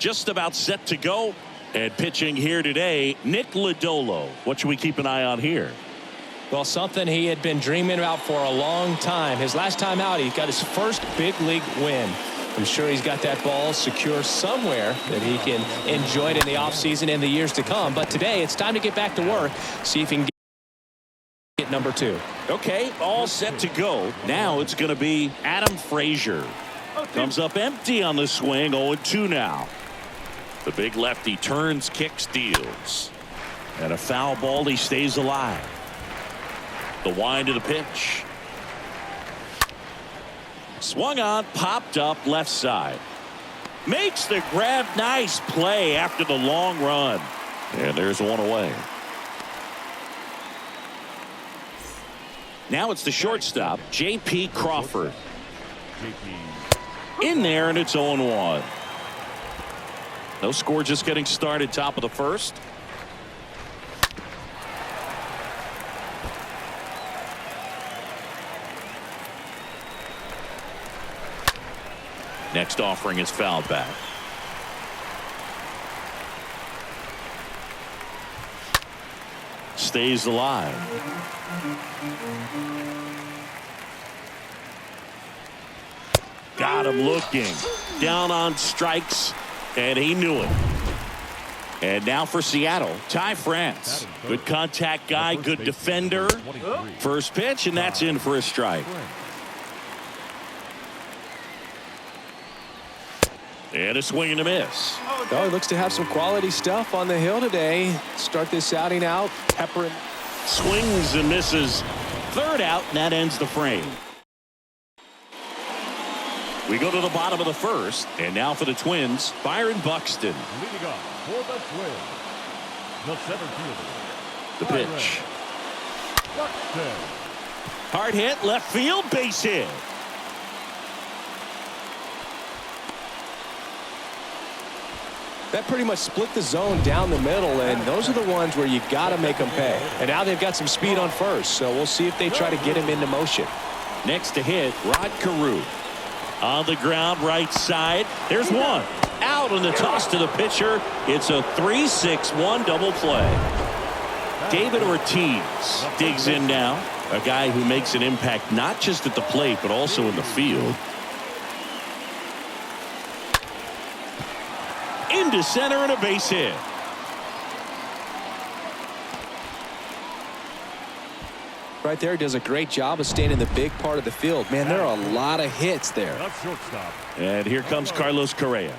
just about set to go. And pitching here today, Nick Lodolo. What should we keep an eye on here? Well, something he had been dreaming about for a long time. His last time out, he got his first big league win. I'm sure he's got that ball secure somewhere that he can enjoy it in the offseason and the years to come. But today, it's time to get back to work, see if he can get number 2. Okay, all set to go. Now it's going to be Adam Frazier. Comes up empty on the swing, 0-2 now. The big lefty turns, kicks, deals. And a foul ball, he stays alive. The wind of the pitch. Swung on, popped up left side. Makes the grab. Nice play after the long run. And there's one away. Now it's the shortstop, J.P. Crawford. In there, and it's 0-1. No score, just getting started, top of the first. Next offering is fouled back. Stays alive. Got him looking. Down on strikes, and he knew it. And now for Seattle, Ty France. Good contact guy, good defender. First pitch, and that's in for a strike. And a swing and a miss. Oh, he looks to have some quality stuff on the hill today. Start this outing out. Peppering. Swings and misses. Third out, and that ends the frame. We go to the bottom of the first, and now for the Twins, Byron Buxton. Leading off for the Twins, the center fielder. The pitch. Buxton. Hard hit, left field, base hit. That pretty much split the zone down the middle, and those are the ones where you got to make them pay. And now they've got some speed on first, so we'll see if they try to get him into motion. Next to hit, Rod Carew. On the ground, right side. There's one. Out on the toss to the pitcher. It's a 3-6-1 double play. David Ortiz digs in now. A guy who makes an impact not just at the plate, but also in the field. Into center and a base hit. Right there, does a great job of staying in the big part of the field. Man, there are a lot of hits there. And here comes Carlos Correa.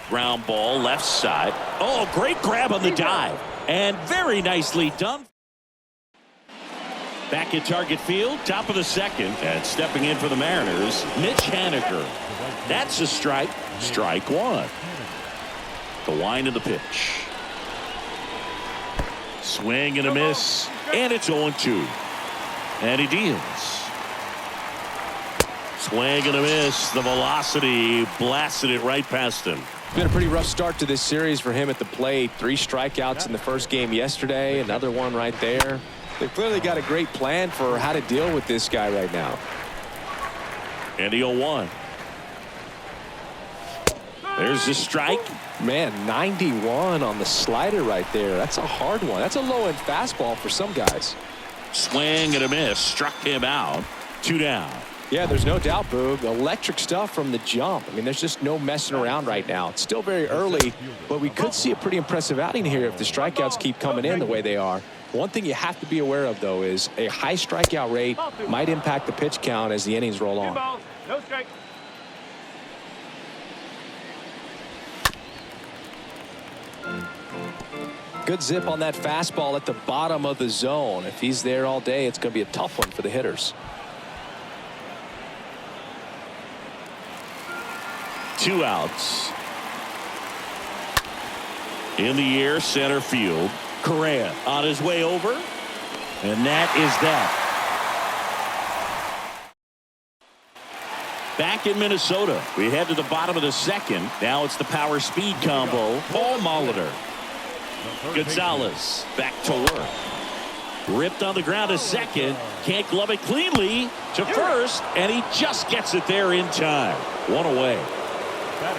Ground ball left side. Oh, great grab on the dive. And very nicely done. Back at target field, top of the second. And stepping in for the Mariners, Mitch Haniger. That's a strike. Strike one. The wind of the pitch. Swing and a miss. And it's 0-2. And he deals. Swing and a miss. The velocity blasted it right past him. Been a pretty rough start to this series for him at the plate. 3 strikeouts in the first game yesterday. Another one right there. They've clearly got a great plan for how to deal with this guy right now. And the 0-1. There's the strike. Man, 91 on the slider right there. That's a hard one. That's a low-end fastball for some guys. Swing and a miss. Struck him out. 2 down. Yeah, there's no doubt, Boog. Electric stuff from the jump. I mean, there's just no messing around right now. It's still very early, but we could see a pretty impressive outing here if the strikeouts keep coming in the way they are. One thing you have to be aware of, though, is a high strikeout rate might impact the pitch count as the innings roll on. No strike. Good zip on that fastball at the bottom of the zone. If he's there all day, it's going to be a tough one for the hitters. 2 outs. In the air, center field. Correa on his way over. And that is that. Back in Minnesota, we head to the bottom of the second. Now it's the power speed combo. Paul Molitor. Gonzalez back to work. Ripped on the ground to second. Can't glove it cleanly to first, and he just gets it there in time. One away.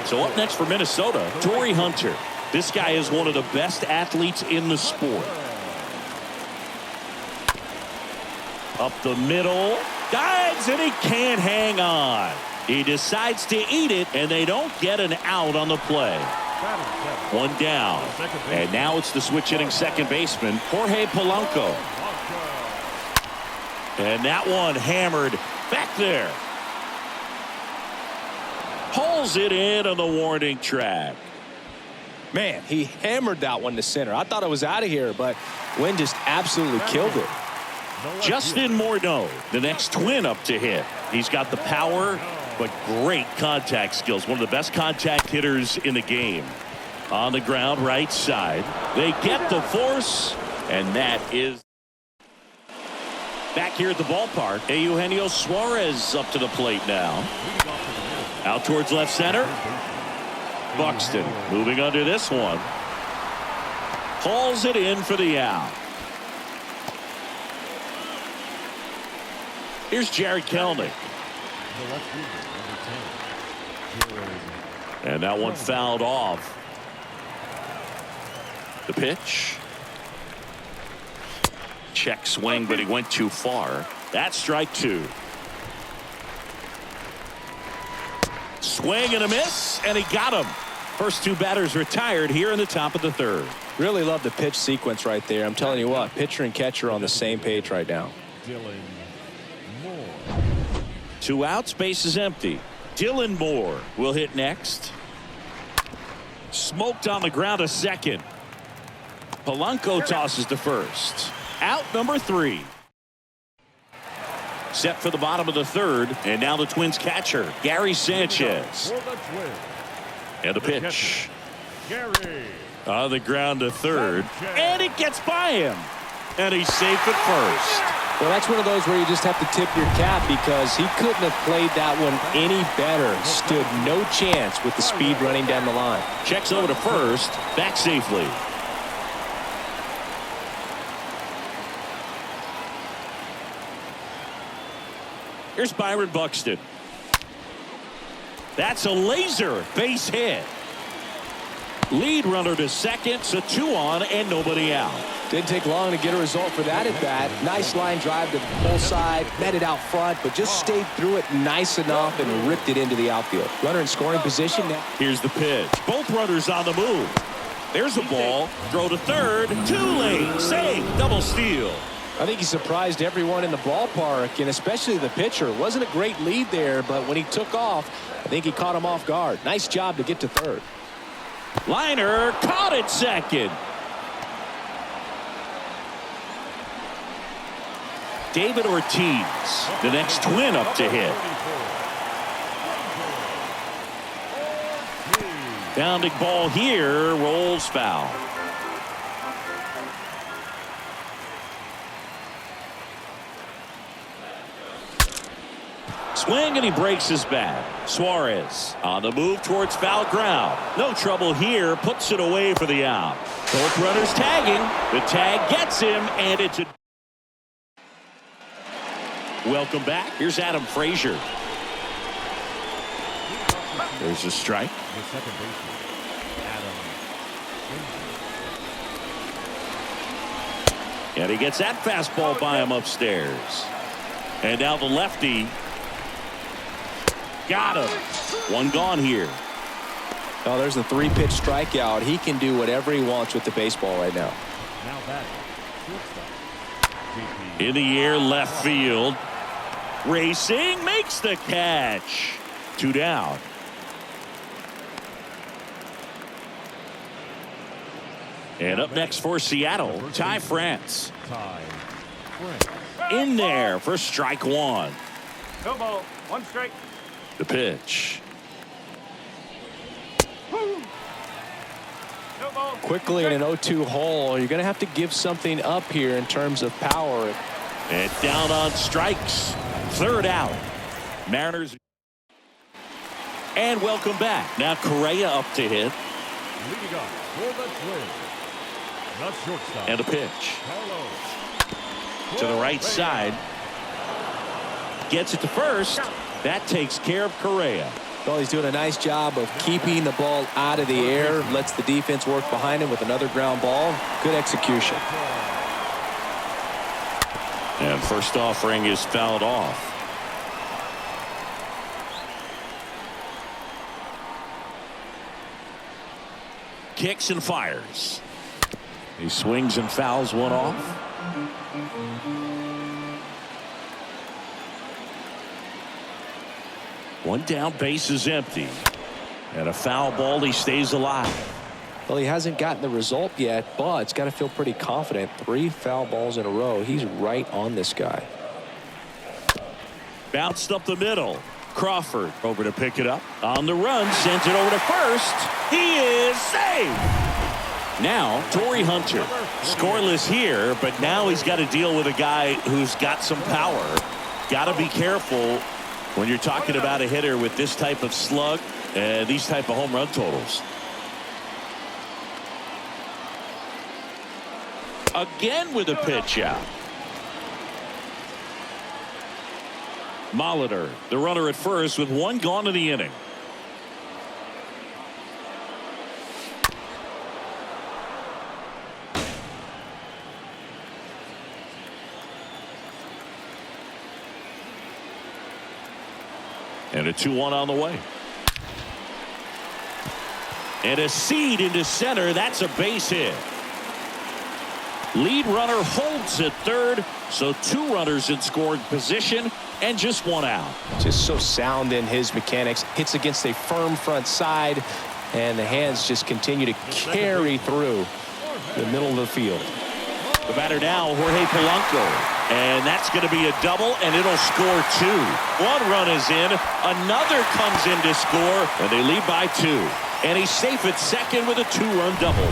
So up next for Minnesota, Torrey Hunter. This guy is one of the best athletes in the sport. Up the middle. Dives, and he can't hang on. He decides to eat it, and they don't get an out on the play. One down. And now it's the switch hitting second baseman, Jorge Polanco. And that one hammered back there. Pulls it in on the warning track. Man, he hammered that one to center. I thought it was out of here, but Wynn just absolutely killed it. Justin Morneau, the next twin up to hit. He's got the power, but great contact skills. One of the best contact hitters in the game. On the ground, right side. They get the force, and that is back here at the ballpark. Eugenio Suarez up to the plate now. Out towards left center. Buxton moving under this one. Hauls it in for the out. Here's Jared Kelenic. And that one fouled off. The pitch. Check swing, but he went too far. That's strike two. Swing and a miss, and he got him. First two batters retired here in the top of the third. Really love the pitch sequence right there. I'm telling you what, pitcher and catcher on the same page right now. Two outs, base is empty. Dylan Moore will hit next. Smoked on the ground to second. Polanco tosses to first. Out number 3. Set for the bottom of the third, and now the Twins catcher, Gary Sanchez. And the pitch. On the ground to third, and it gets by him. And he's safe at first. Well, that's one of those where you just have to tip your cap because he couldn't have played that one any better. Stood no chance with the speed running down the line. Checks over to first, back safely. Here's Byron Buxton. That's a laser base hit. Lead runner to second, so 2 on and nobody out. Didn't take long to get a result for that at bat. Nice line drive to the pull side, met it out front, but just stayed through it nice enough and ripped it into the outfield. Runner in scoring position now. Here's the pitch. Both runners on the move. There's a ball. Throw to third. Too late. Save. Double steal. I think he surprised everyone in the ballpark, and especially the pitcher. Wasn't a great lead there, but when he took off, I think he caught him off guard. Nice job to get to third. Liner caught it second. David Ortiz, the next twin up to hit. Bounding ball here, rolls foul. Swing, and he breaks his bat. Suarez on the move towards foul ground. No trouble here, puts it away for the out. Both runners tagging. The tag gets him, and it's a... Welcome back. Here's Adam Frazier. There's a strike. And he gets that fastball by him upstairs. And now the lefty. Got him. One gone here. Oh, there's a 3-pitch strikeout. He can do whatever he wants with the baseball right now. In the air, left field. Racing, makes the catch. 2 down. And up next for Seattle, Ty France. In there for strike 1. No ball, 1 strike. The pitch. No ball. Quickly in an 0-2 hole, you're going to have to give something up here in terms of power. And down on strikes. 3rd out. Mariners. And welcome back. Now Correa up to hit. Leading off for the Twins, the shortstop. And a pitch. to the right side. Gets it to first. That takes care of Correa. Well, he's doing a nice job of keeping the ball out of the air. Lets the defense work behind him with another ground ball. Good execution. And first offering is fouled off. Kicks and fires. He swings and fouls one off. One down, base is empty. And a foul ball, he stays alive. Well, he hasn't gotten the result yet, but it's got to feel pretty confident. 3 foul balls in a row. He's right on this guy. Bounced up the middle. Crawford over to pick it up. On the run, sends it over to first. He is safe. Now, Torrey Hunter. Scoreless here, but now he's got to deal with a guy who's got some power. Got to be careful when you're talking about a hitter with this type of slug and these type of home run totals. Again with a pitch out. Molitor, the runner at first with 1 gone in the inning. And a 2-1 on the way. And a seed into center. That's a base hit. Lead runner holds at third, so 2 runners in scoring position and just 1 out. Just so sound in his mechanics. Hits against a firm front side, and the hands just continue to carry through the middle of the field. The batter now, Jorge Polanco, and that's going to be a double, and it'll score 2. 1 run is in, another comes in to score, and they lead by 2. And he's safe at second with a 2-run double.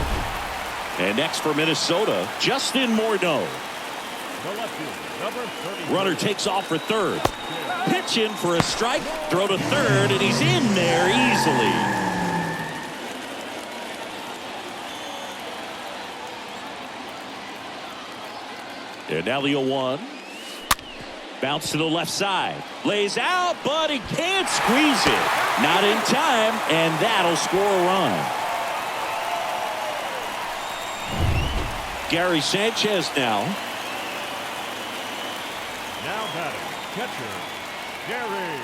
And next for Minnesota, Justin Morneau. Runner takes off for third. Pitch in for a strike, throw to third, and he's in there easily. And now the 0-1. Bounce to the left side. Lays out, but he can't squeeze it. Not in time, and that'll score a run. Gary Sanchez now. Now batting, catcher, Gary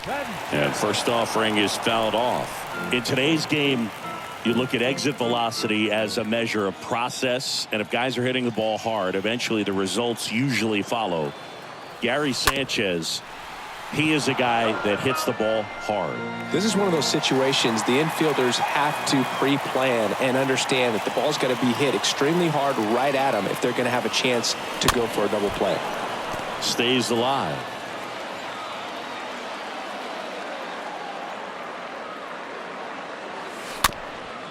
Sanchez. And first offering is fouled off. In today's game, you look at exit velocity as a measure of process, and if guys are hitting the ball hard, eventually the results usually follow. Gary Sanchez, he is a guy that hits the ball hard. This is one of those situations the infielders have to pre-plan and understand that the ball's got to be hit extremely hard right at them if they're going to have a chance to go for a double play. Stays alive.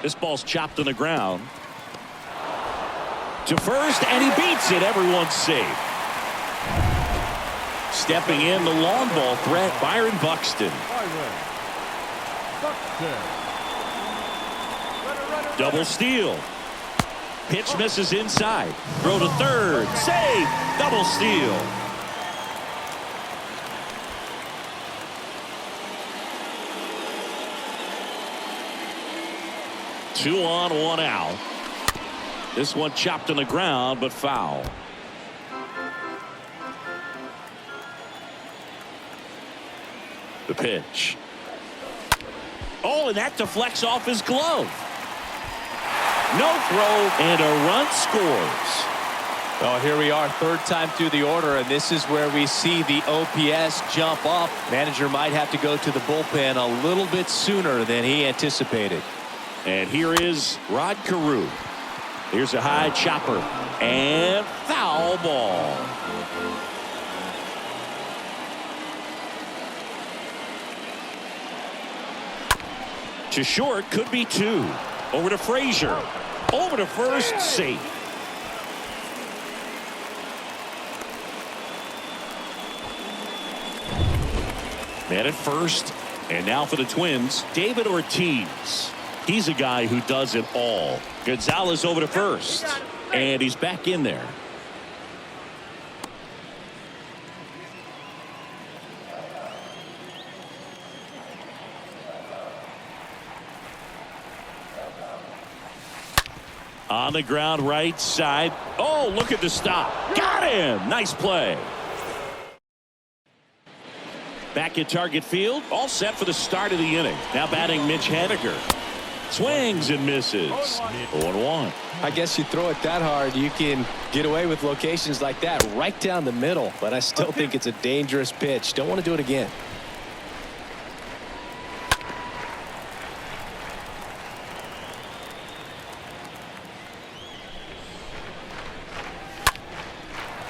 This ball's chopped on the ground. To first, and he beats it. Everyone's safe. Stepping in, the long ball threat, Byron Buxton. Double steal. Pitch misses inside. Throw to third. Save. Double steal. Two on, 1 out. This one chopped on the ground, but foul. The pitch. Oh, and that deflects off his glove. No throw, and a run scores. Well, here we are, 3rd time through the order, and this is where we see the OPS jump up. Manager might have to go to the bullpen a little bit sooner than he anticipated. And here is Rod Carew. Here's a high chopper, and foul ball. To short, could be 2. Over to Frazier. Over to first, safe. Man at first, and now for the Twins, David Ortiz. He's a guy who does it all. Gonzalez over to first, and he's back in there. On the ground right side. Oh, look at the stop. Got him. Nice play. Back at target field. All set for the start of the inning. Now batting Mitch Haniger. Swings and misses. 0-1. I guess you throw it that hard, you can get away with locations like that right down the middle. But I still think it's a dangerous pitch. Don't want to do it again.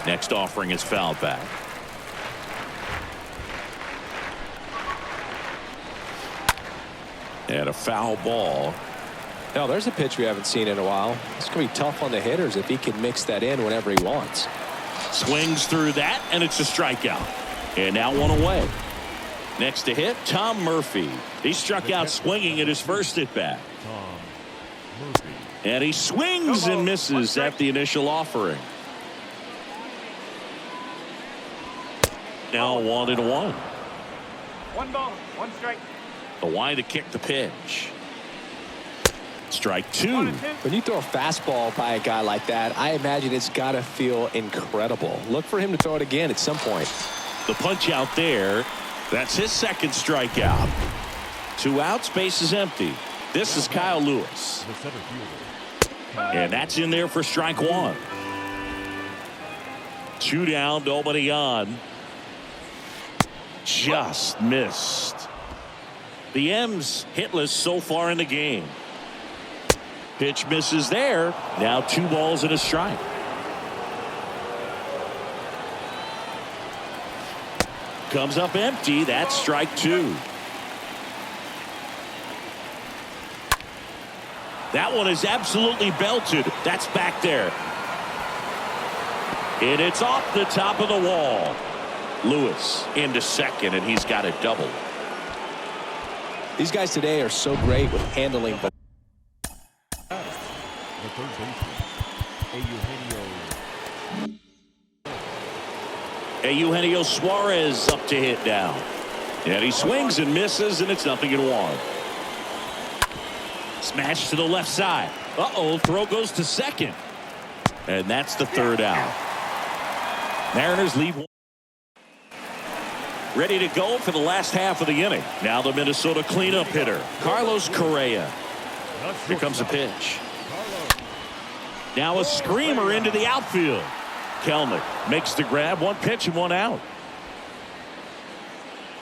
Next offering is fouled back. And a foul ball. Now there's a pitch we haven't seen in a while. It's going to be tough on the hitters if he can mix that in whenever he wants. Swings through that, and it's a strikeout. And now one away. Next to hit, Tom Murphy. He struck out swinging at his first at bat. Tom Murphy. And he swings and misses at the initial offering. Now 1-1. 1 ball, 1 strike. The wind to kick the pitch. Strike 2. 1-2. When you throw a fastball by a guy like that, I imagine it's got to feel incredible. Look for him to throw it again at some point. The punch out there. That's his second strikeout. 2 outs, base is empty. This is Kyle Lewis. The center fielder. And that's in there for strike 1. 2 down, nobody on. Just missed. The M's hitless so far in the game. Pitch misses there. Now 2 balls and a strike. Comes up empty. That's strike 2. That one is absolutely belted. That's back there. And it's off the top of the wall. Lewis into second, and he's got a double. These guys today are so great with handling. The third baseman, Eugenio Suarez up to hit down. And he swings and misses, and it's 0-1. Smash to the left side. Uh-oh, throw goes to second. And that's the 3rd out. Mariners leave 1. Ready to go for the last half of the inning. Now the Minnesota cleanup hitter, Carlos Correa. Here comes a pitch. Now a screamer into the outfield. Kelnick makes the grab. 1 pitch and 1 out.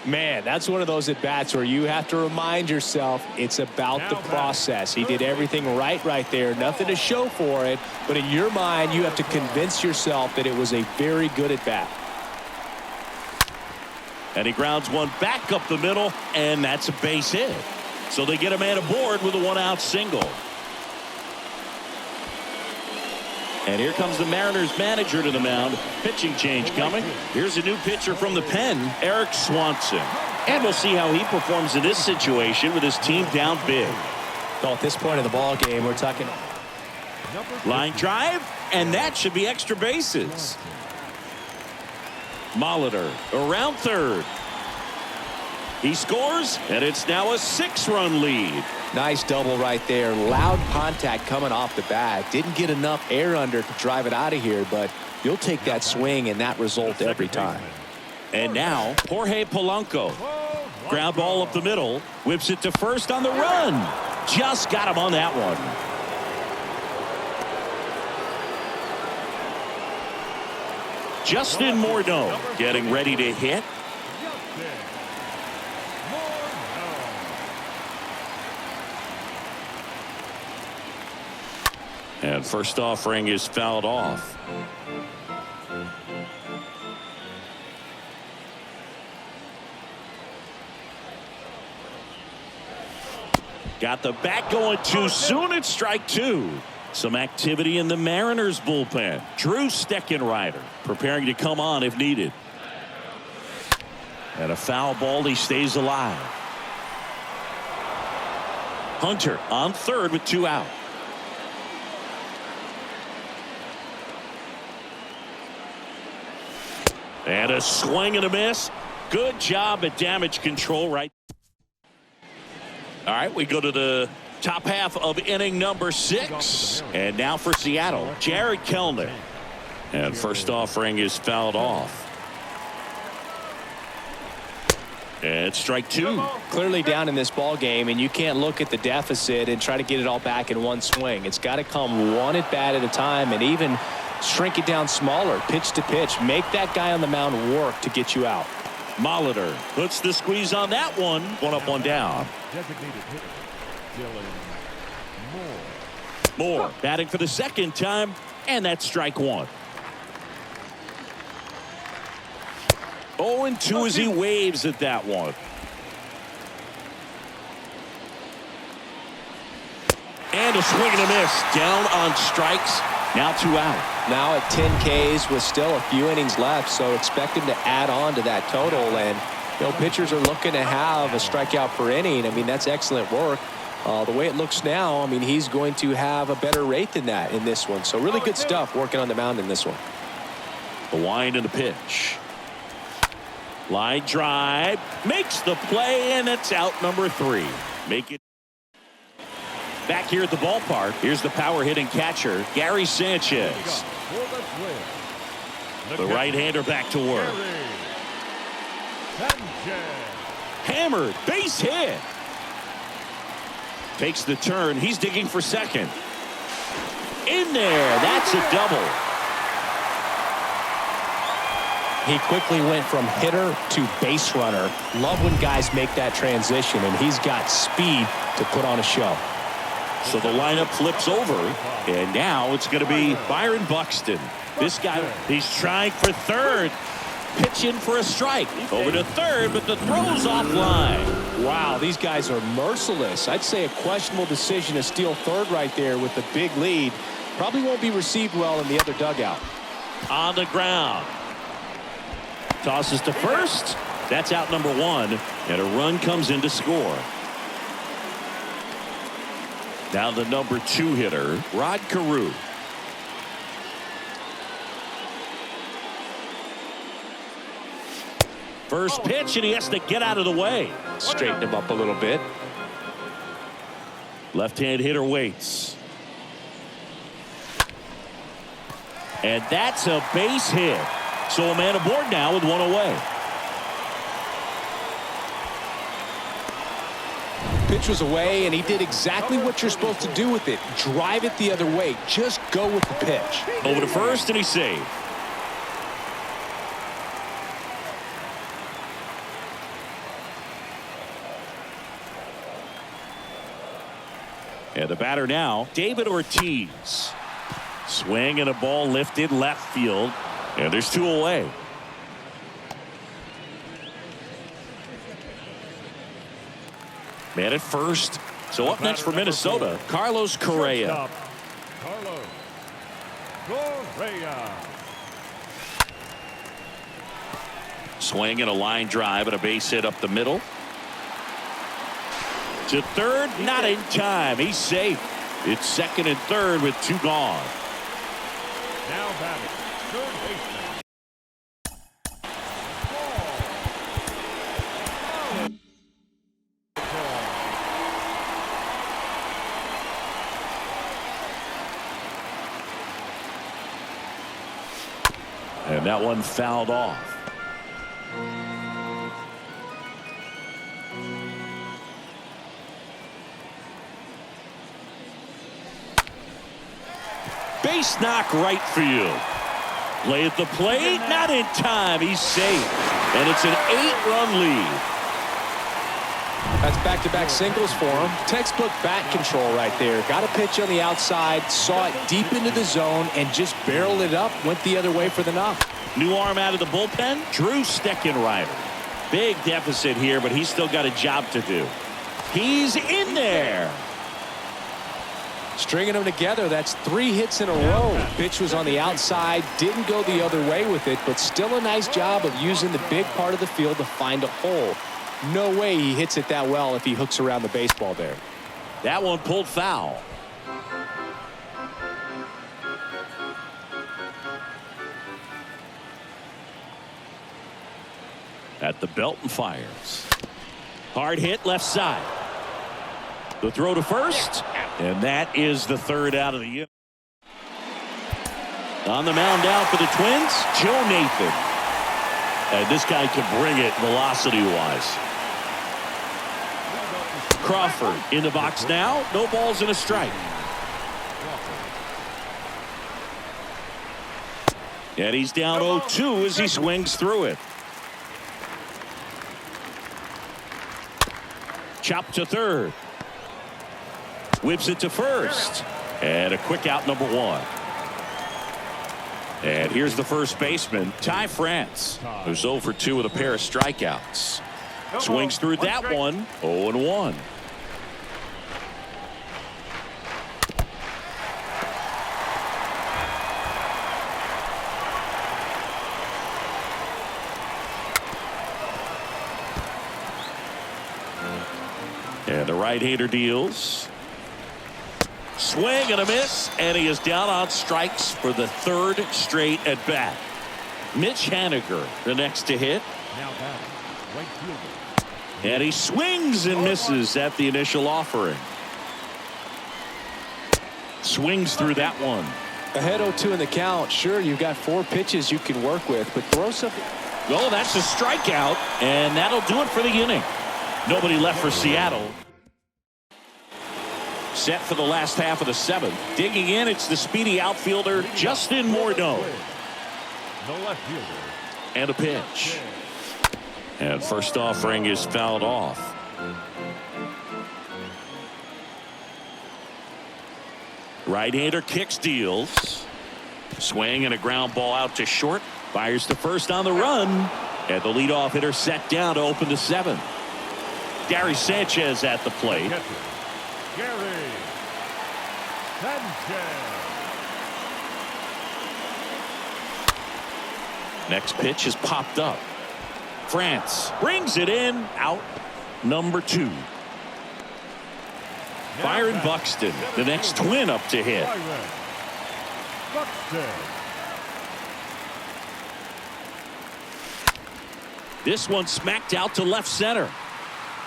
Man, that's one of those at-bats where you have to remind yourself it's about the process. He did everything right there. Nothing to show for it. But in your mind, you have to convince yourself that it was a very good at-bat. And he grounds one back up the middle, and that's a base hit. So they get a man aboard with a 1-out single. And here comes the Mariners manager to the mound. Pitching change coming. Here's a new pitcher from the pen, Eric Swanson. And we'll see how he performs in this situation with his team down big. Well, at this point of the ball game, we're talking Line drive, and that should be extra bases. Molitor around third. He scores, and it's now a 6-run lead. nice double right there. Loud contact coming off the bat. Didn't get enough air under to drive it out of here, but you'll take that swing and that result every time. And now Jorge Polanco. Ground ball up the middle. Whips it to first on the run. Just got him on that one. Justin Morneau getting ready to hit. And first offering is fouled off. Got the bat going too soon. It's strike two. Some activity in the Mariners bullpen. Drew Steckenrider preparing to come on if needed. And a foul ball. He stays alive. Hunter on third with 2 out. And a swing and a miss. Good job at damage control right. All right, we go to the Top half of inning number 6. And now for Seattle, Jared Kellner. And first offering is fouled off. And strike 2. Clearly down in this ball game, and you can't look at the deficit and try to get it all back in one swing. It's got to come one at bat at a time, and even shrink it down smaller, pitch to pitch. Make that guy on the mound work to get you out. Molitor puts the squeeze on that one. 1 up, 1 down. Designated hitter, Dylan Moore batting for the second time, and that's strike 1. 0-2 as he waves at that one. And a swing and a miss. Down on strikes. Now 2 out. Now at 10 Ks with still a few innings left, so expect him to add on to that total. And pitchers are looking to have a strikeout per inning. I mean, that's excellent work. The way it looks now, I mean, he's going to have a better rate than that in this one. So really good stuff working on the mound in this one. The wind and the pitch. Line drive, makes the play, and it's out number 3. Make it back here at the ballpark. Here's the power hitting catcher, Gary Sanchez. The right-hander back to work. Hammered, base hit. Takes the turn. He's digging for second. In there, that's a double. He quickly went from hitter to base runner. Love when guys make that transition, and he's got speed to put on a show. So the lineup flips over, and now it's going to be Byron Buxton. This guy, he's trying for third. Pitching for a strike. Over to third, but the throw's offline. Wow, these guys are merciless. I'd say a questionable decision to steal third right there with the big lead. Probably won't be received well in the other dugout. On the ground. Tosses to first. That's out number 1, and a run comes in to score. Now the number 2 hitter, Rod Carew. First pitch, and he has to get out of the way. Straighten him up a little bit. Left-hand hitter waits. And that's a base hit. So a man aboard now with 1 away. Pitch was away, and he did exactly what you're supposed to do with it. Drive it the other way. Just go with the pitch. Over to first, and he's saved. And the batter now, David Ortiz. Swing and a ball lifted left field. And there's 2 away. Man at first. So up next for Minnesota, Carlos Correa. Carlos Correa. Swing and a line drive and a base hit up the middle. To third, not in time. He's safe. It's second and third with 2 gone. Now batting, third baseman. And that one fouled off. Base knock right field. Play at the plate, not in time. He's safe. And it's an 8-run lead. That's back-to-back singles for him. Textbook bat control right there. Got a pitch on the outside, saw it deep into the zone, and just barreled it up, went the other way for the knock. New arm out of the bullpen, Drew Steckenrider. Big deficit here, but he's still got a job to do. He's in there. Stringing them together, that's 3 hits in a row. Pitch was on the outside, didn't go the other way with it, but still a nice job of using the big part of the field to find a hole. No way he hits it that well if he hooks around the baseball there. That one pulled foul. At the belt and fires. Hard hit left side. The throw to first, and that is the third out of the inning. On the mound now for the Twins, Joe Nathan. And this guy can bring it velocity-wise. Crawford in the box now. No balls and a strike. And he's down 0-2 as he swings through it. Chop to third. Whips it to first. And a quick out, number 1. And here's the first baseman, Ty France, who's 0 for 2 with a pair of strikeouts. Swings through that one, 0-1. And the right-hander deals. Swing and a miss, and he is down on strikes for the third straight at bat. Mitch Haniger, the next to hit. Now batting, right fielder. And he swings and misses at the initial offering. Swings through that one. Ahead 0-2 in the count. Sure, you've got 4 pitches you can work with, but throw something. Oh, that's a strikeout, and that'll do it for the inning. Nobody left for Seattle. Set for the last half of the 7th. Digging in, it's the speedy outfielder, Justin Morneau. The left fielder. And a pitch. And first offering is fouled off. Right-hander kicks, deals. Swing and a ground ball out to short. Fires to first on the run. And the leadoff hitter set down to open the 7th. Gary Sanchez at the plate. Gary Sanchez. Next pitch is popped up. France brings it in. Out number 2. Byron Buxton, the next Twin up to hit. Buxton. This one smacked out to left center.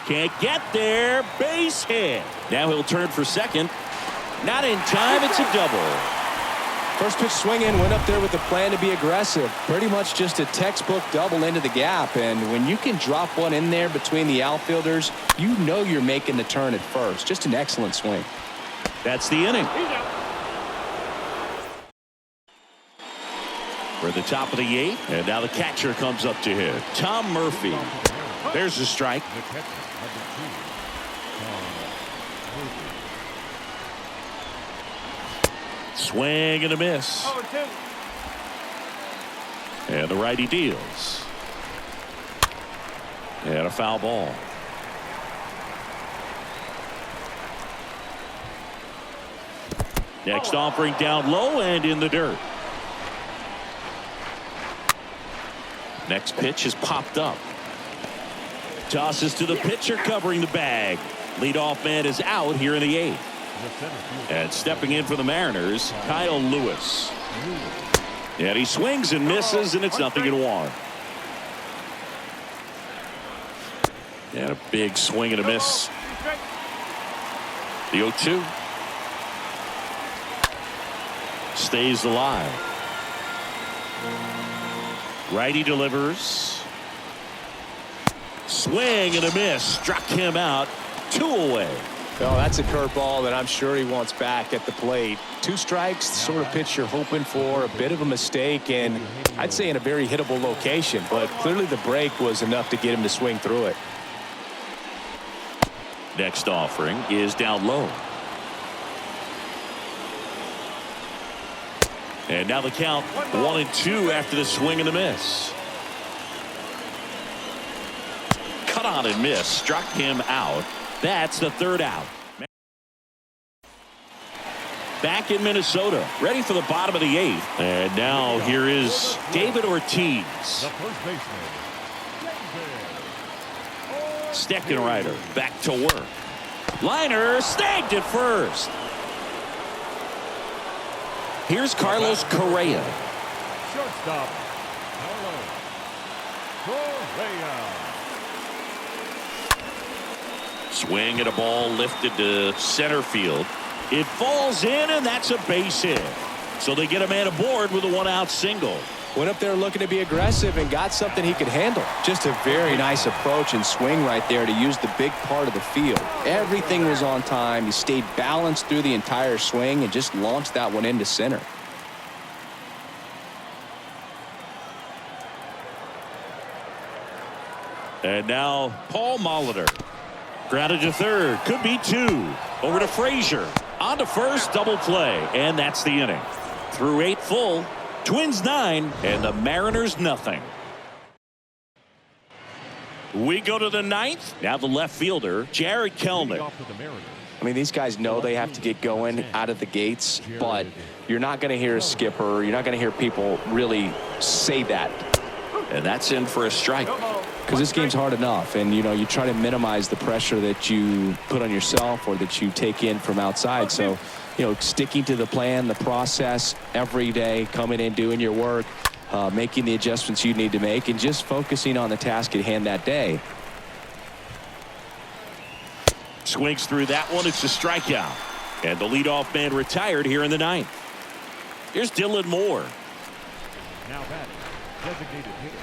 Can't get there. Base hit. Now he'll turn for second. Not in time. It's a double. First pitch swinging, went up there with the plan to be aggressive. Pretty much just a textbook double into the gap. And when you can drop one in there between the outfielders, you know you're making the turn at first. Just an excellent swing. That's the inning. For the top of the 8th. And now the catcher comes up to hit. Tom Murphy. There's the strike. The catcher, number 2. Tom Murphy. Swing and a miss. 0-2. And the righty deals. And a foul ball. Next offering down low and in the dirt. Next pitch is popped up. Tosses to the pitcher covering the bag. Leadoff man is out here in the 8th. And stepping in for the Mariners, Kyle Lewis. And he swings and misses, and it's 0-1. And a big swing and a miss. The 0-2 stays alive. Righty delivers. Swing and a miss. Struck him out. 2 away. Oh, that's a curveball that I'm sure he wants back at the plate. 2 strikes, the sort of pitch you're hoping for. A bit of a mistake, and I'd say in a very hittable location. But clearly the break was enough to get him to swing through it. Next offering is down low. And now the count 1-2 after the swing and the miss. Cut on and miss. Struck him out. That's the 3rd out. Back in Minnesota, ready for the bottom of the 8th. And now here is David Ortiz. The first baseman, Steckenrider back to work. Liner snagged at first. Here's Carlos Correa. shortstop, Carlos Correa. Swing at a ball lifted to center field. It falls in, and that's a base hit. So they get a man aboard with a 1-out single. Went up there looking to be aggressive and got something he could handle. Just a very nice approach and swing right there to use the big part of the field. Everything was on time. He stayed balanced through the entire swing and just launched that one into center. And now Paul Molitor. Grounded to third. Could be 2. Over to Frazier. On to first. Double play. And that's the inning. Through 8 full. Twins 9 and the Mariners nothing. We go to the 9th. Now the left fielder, Jared Kelnick. I mean, these guys know they have to get going out of the gates, but you're not going to hear a skipper. You're not going to hear people really say that. And that's in for a strike. Because this game's hard enough, and you try to minimize the pressure that you put on yourself or that you take in from outside. So sticking to the plan, the process every day, coming in, doing your work, making the adjustments you need to make, and just focusing on the task at hand that day. Swings through that one. It's a strikeout. And the leadoff man retired here in the 9th. Here's Dylan Moore. Now batting, designated hitter.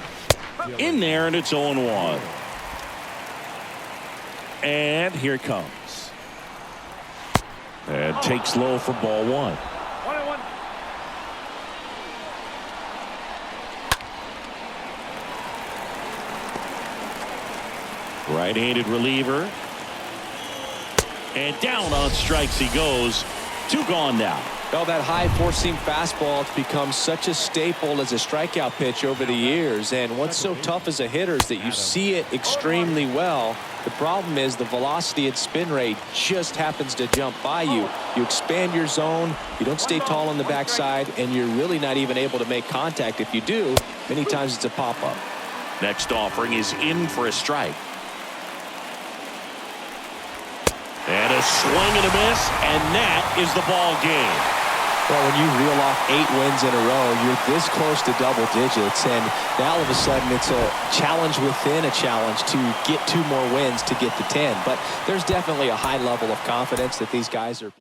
In there, and it's 0-1. And here it comes. And takes low for ball 1. 1-1. Right-handed reliever. And down on strikes he goes. 2 gone now. Well, that high four-seam fastball has become such a staple as a strikeout pitch over the years. And what's so tough as a hitter is that you see it extremely well. The problem is the velocity and spin rate just happens to jump by you. You expand your zone, you don't stay tall on the backside, and you're really not even able to make contact. If you do, many times it's a pop-up. Next offering is in for a strike. And a swing and a miss, and that is the ball game. Well, when you reel off 8 wins in a row, you're this close to double digits, and now all of a sudden it's a challenge within a challenge to get 2 more wins to get to 10. But there's definitely a high level of confidence that these guys are